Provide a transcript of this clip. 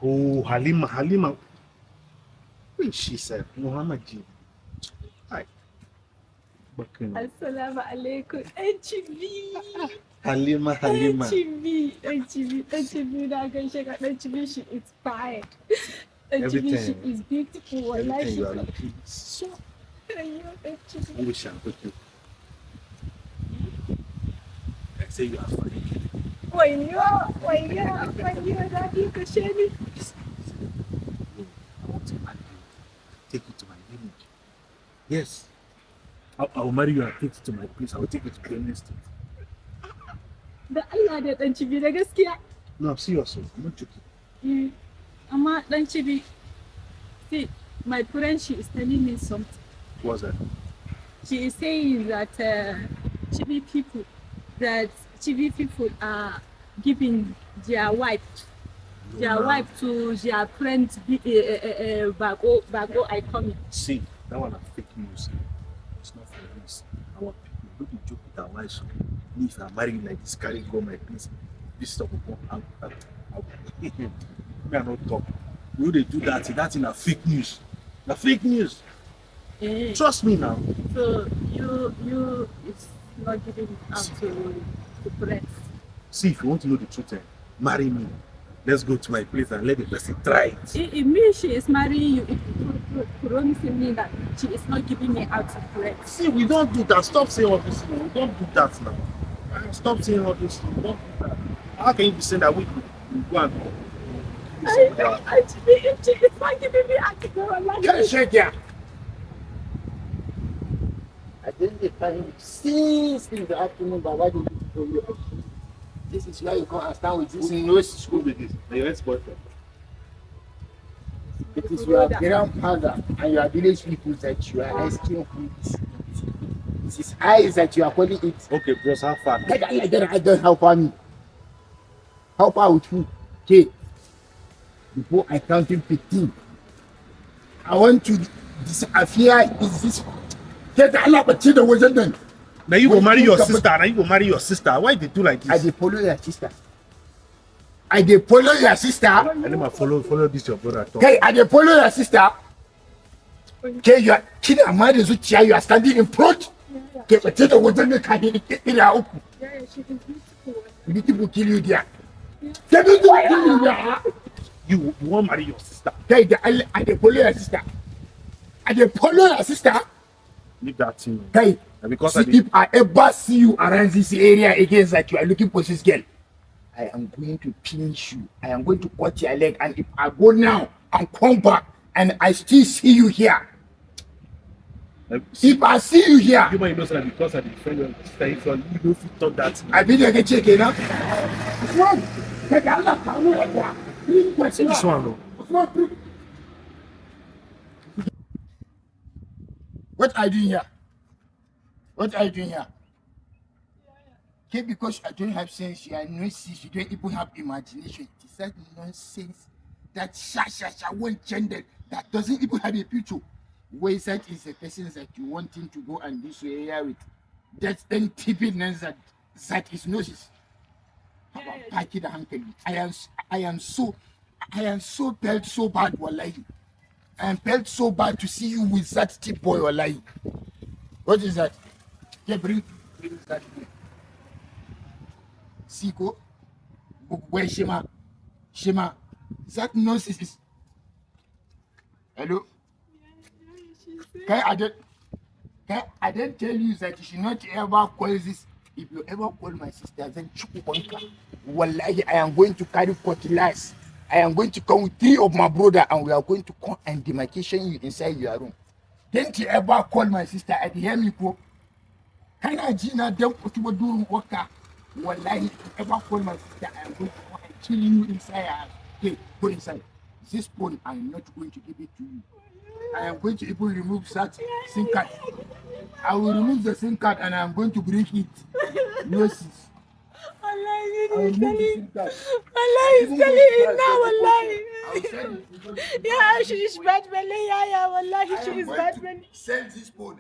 Oh, Halima. Who is she said? Muhammad G. Hi. Assalamu alaikum. HB. Halima. HB. Now go check out HB. She is fine. HB, she is beautiful. Everything you are She looking so. HB. I wish I could do. I say you are fine. When you're not you can share me. I want to marry you. Take you to my village. Yes. I will marry you and take you to my place. I will take you to Benin State. Da Allah da ɗan cibi da gaskiya. No, I'm serious. I'm not joking. Amma ɗan cibi, see, my friend, she is telling me something. What's that? She is saying that Chibi people are giving their wife to their friends Bago Iconic. See, that one are fake news. It's not for this. Our people don't joke with our wives. Me, if I marry you like this, carry go my place. This stuff will come out. Me, I not talk. We they do that. That's in a fake news. The fake news. Trust me now. So you is not giving out to friends. See, if you want to know the truth, marry me. Let's go to my place and let the person try it. It means she is marrying you. Promising me that she is not giving me out to friends. See, we don't do that. Stop saying all this. We don't do that now. Stop saying all this. We don't do that. How can you be saying that we go and go? If she is not giving me out to go, Can't shake ya. I didn't define it since in the afternoon, but why did you go you? This is why you can't understand with this. Who knows school with this? Your ex-boyfriend. It is your grandfather and your village people that you are asking who is it. It is eyes that you are calling it. Okay, bros, how far? I don't help me. Help out with who? Okay. Before I count in 15, I want to disappear. Is this? Get Allah, but the wasn't done. Now you go marry your sister. Now you go marry your sister. Why they do like this? I dey follow your sister. I dey follow your sister. Halima, follow this your brother. Okay, I dey follow your sister. Okay, you are kidding. I'm married to Chia. You are standing in front. Okay, but the wasn't the kind of thing. Yeah, she is beautiful. Beautiful kill you there. Tell me to kill you there. You want marry your sister? Okay, I dey follow your sister. I dey follow your sister. Leave that thing. Okay. Because see, if I ever see you around this area again, that you are looking for this girl, I am going to pinch you. I am going to cut your leg. And if I go now and come back and I still see you here, if I see you here, you might know that because I defend your sister, if you don't fit that. I be like a chicken, huh? This one, no. What are you doing here? What are you doing here? Okay, because I don't have sense, you are no sense, you don't even have imagination. It is that nonsense, that sha one gender that doesn't even have a future. Where that is the person that you want him to go and do so area with. That's then tipping that is nonsense. I am so felt so bad, wallahi. I am felt so bad to see you with that tip boy, wallahi. What is that? Yeah, bring that. Siko, where Shema, that nonsense is. Hello? I didn't tell you that you should not ever call this. If you ever call my sister, then Chukwubanka. Wallahi, I am going to carry cutlass. I am going to come with 3 of my brother and we are going to come and demarcation you inside your room. Don't you ever call my sister at the Hemiko? Can I Gina don't put you doing worker? Wallahi, if you ever call my sister, I am going to come and kill you inside her house. Okay, go inside. This phone, I am not going to give it to you. I am going to even remove that SIM card. I will remove the SIM card and I am going to break it. No, sis. Allah is telling it now, wallahi. Yeah, she is bad belly. Yeah, wallahi, she is bad belly. Send this phone.